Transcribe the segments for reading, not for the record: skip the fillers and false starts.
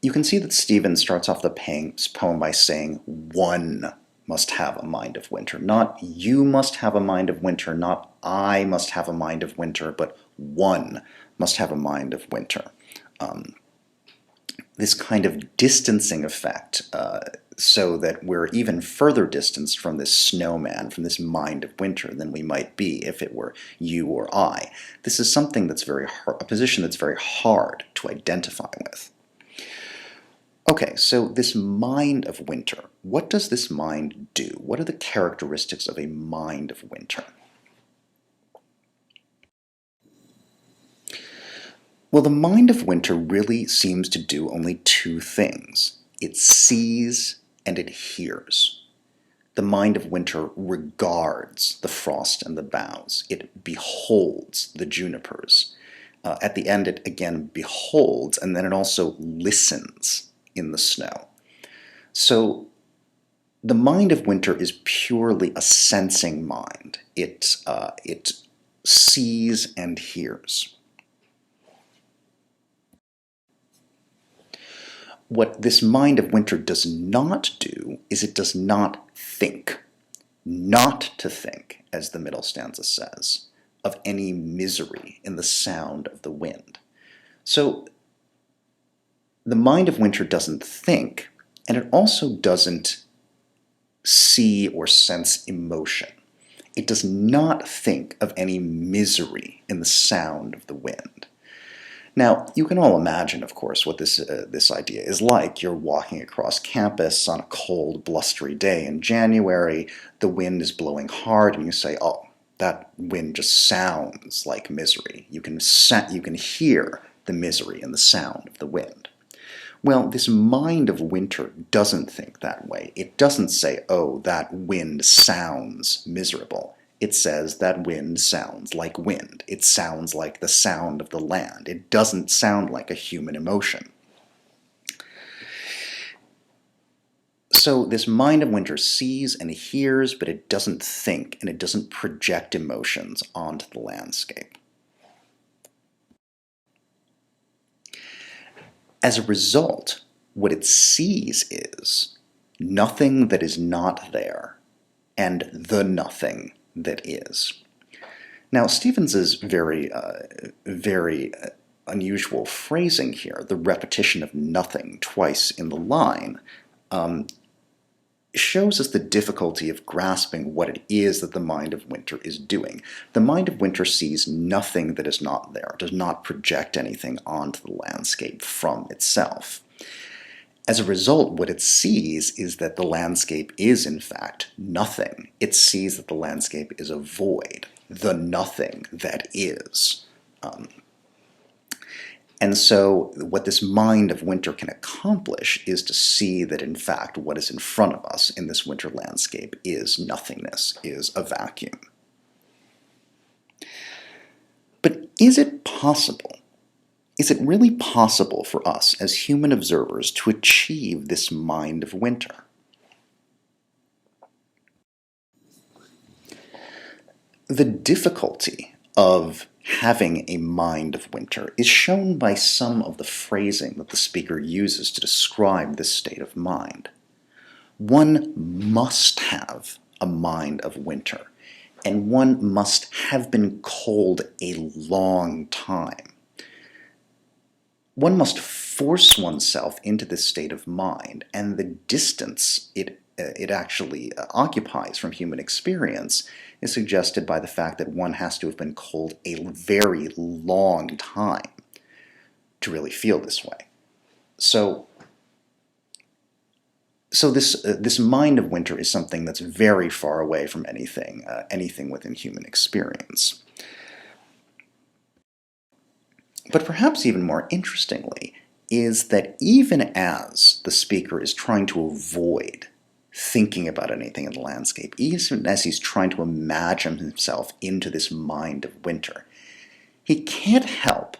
You can see that Stevens starts off the poem by saying, one must have a mind of winter. Not you must have a mind of winter, not I must have a mind of winter, but one must have a mind of winter. This kind of distancing effect, so that we're even further distanced from this snowman, from this mind of winter, than we might be if it were you or I. This is something that's very hard, a position that's very hard to identify with. Okay, so this mind of winter, what does this mind do? What are the characteristics of a mind of winter? Well, the mind of winter really seems to do only two things. It sees and it hears. The mind of winter regards the frost and the boughs. It beholds the junipers. At the end, it again beholds, and then it also listens in the snow. So the mind of winter is purely a sensing mind. It sees and hears. What this mind of winter does not do is it does not think. Not to think, as the middle stanza says, of any misery in the sound of the wind. So the mind of winter doesn't think, and it also doesn't see or sense emotion. It does not think of any misery in the sound of the wind. Now, you can all imagine, of course, what this idea is like. You're walking across campus on a cold, blustery day in January. The wind is blowing hard, and you say, oh, that wind just sounds like misery. You can hear the misery in the sound of the wind. Well, this mind of winter doesn't think that way. It doesn't say, oh, that wind sounds miserable. It says that wind sounds like wind. It sounds like the sound of the land. It doesn't sound like a human emotion. So this mind of winter sees and hears, but it doesn't think, and it doesn't project emotions onto the landscape. As a result, what it sees is nothing that is not there, and the nothing that is. Now, Stevens's very unusual phrasing here, the repetition of nothing twice in the line, shows us the difficulty of grasping what it is that the mind of winter is doing. The mind of winter sees nothing that is not there, does not project anything onto the landscape from itself. As a result, what it sees is that the landscape is, in fact, nothing. It sees that the landscape is a void, the nothing that is. And so what this mind of winter can accomplish is to see that, in fact, what is in front of us in this winter landscape is nothingness, is a vacuum. But is it possible? Is it really possible for us as human observers to achieve this mind of winter? The difficulty of having a mind of winter is shown by some of the phrasing that the speaker uses to describe this state of mind. One must have a mind of winter, and one must have been cold a long time. One must force oneself into this state of mind, and the distance it actually occupies from human experience is suggested by the fact that one has to have been cold a very long time to really feel this way. So this mind of winter is something that's very far away from anything within human experience. But perhaps even more interestingly is that even as the speaker is trying to avoid thinking about anything in the landscape, even as he's trying to imagine himself into this mind of winter, he can't help,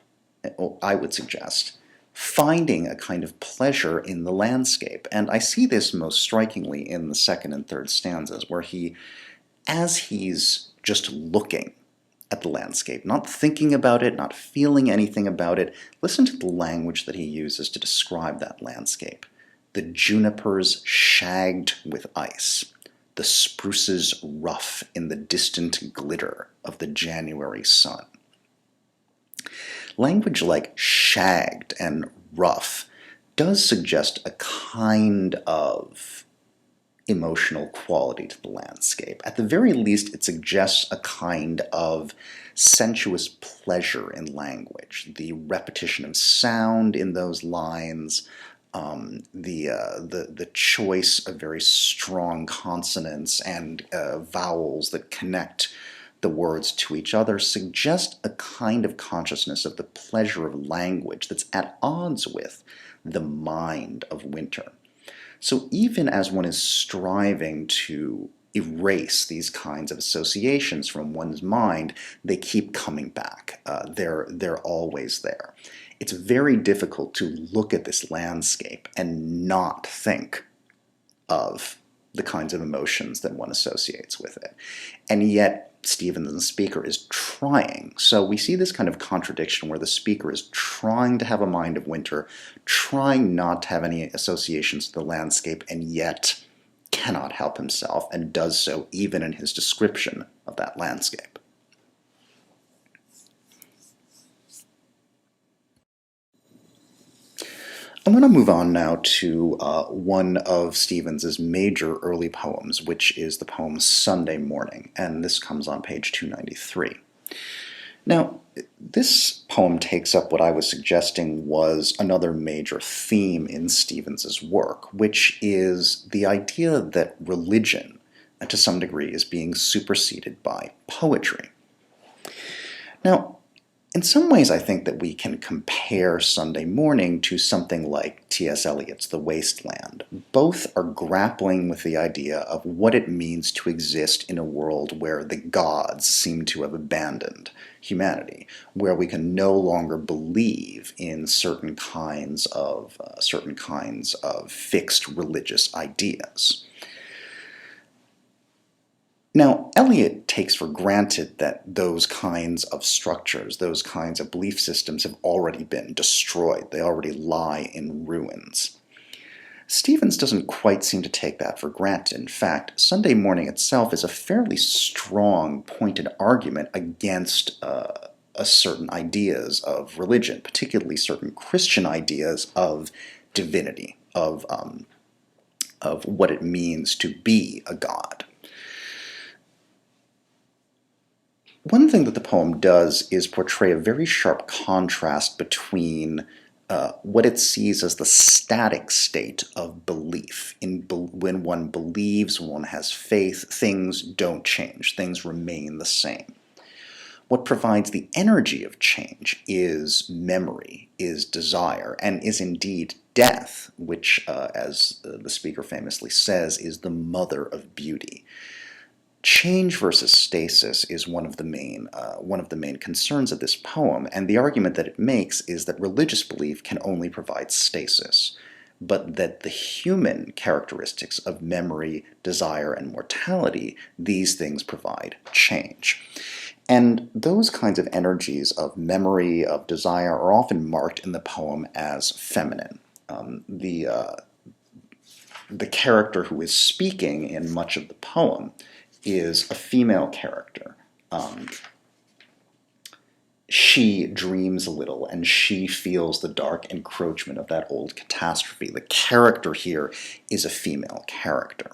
I would suggest, finding a kind of pleasure in the landscape. And I see this most strikingly in the second and third stanzas, where as he's just looking at the landscape, not thinking about it, not feeling anything about it. Listen to the language that he uses to describe that landscape. The junipers shagged with ice, the spruces rough in the distant glitter of the January sun. Language like shagged and rough does suggest a kind of emotional quality to the landscape. At the very least, it suggests a kind of sensuous pleasure in language. The repetition of sound in those lines, the choice of very strong consonants and vowels that connect the words to each other suggest a kind of consciousness of the pleasure of language that's at odds with the mind of Winter. So even as one is striving to erase these kinds of associations from one's mind, they keep coming back. They're always there. It's very difficult to look at this landscape and not think of the kinds of emotions that one associates with it. And yet, Stevens, the speaker, is trying. So we see this kind of contradiction where the speaker is trying to have a mind of Winter, trying not to have any associations to the landscape, and yet cannot help himself, and does so even in his description of that landscape. I'm going to move on now to one of Stevens's major early poems, which is the poem Sunday Morning, and this comes on page 293. Now, this poem takes up what I was suggesting was another major theme in Stevens's work, which is the idea that religion, to some degree, is being superseded by poetry. Now, in some ways, I think that we can compare Sunday Morning to something like T.S. Eliot's The Waste Land. Both are grappling with the idea of what it means to exist in a world where the gods seem to have abandoned humanity, where we can no longer believe in certain kinds of fixed religious ideas. Now, Eliot takes for granted that those kinds of structures, those kinds of belief systems have already been destroyed. They already lie in ruins. Stevens doesn't quite seem to take that for granted. In fact, Sunday Morning itself is a fairly strong, pointed argument against certain ideas of religion, particularly certain Christian ideas of divinity, of what it means to be a god. One thing that the poem does is portray a very sharp contrast between what it sees as the static state of belief. When one believes, when one has faith, things don't change, things remain the same. What provides the energy of change is memory, is desire, and is indeed death, which, as the speaker famously says, is the mother of beauty. Change versus stasis is one of the main concerns of this poem, and the argument that it makes is that religious belief can only provide stasis, but that the human characteristics of memory, desire, and mortality, these things provide change. And those kinds of energies of memory, of desire, are often marked in the poem as feminine. The character who is speaking in much of the poem is a female character. She dreams a little, and she feels the dark encroachment of that old catastrophe. The character here is a female character.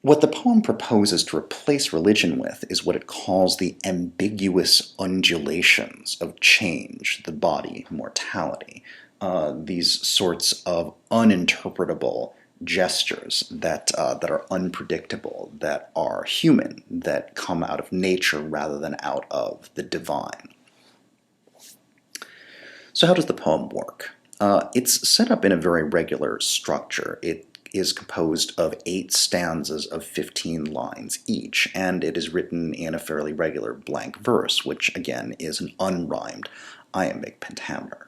What the poem proposes to replace religion with is what it calls the ambiguous undulations of change, the body, mortality. These sorts of uninterpretable gestures that are unpredictable, that are human, that come out of nature rather than out of the divine. So how does the poem work? It's set up in a very regular structure. It is composed of 8 stanzas of 15 lines each, and it is written in a fairly regular blank verse, which again is an unrhymed iambic pentameter.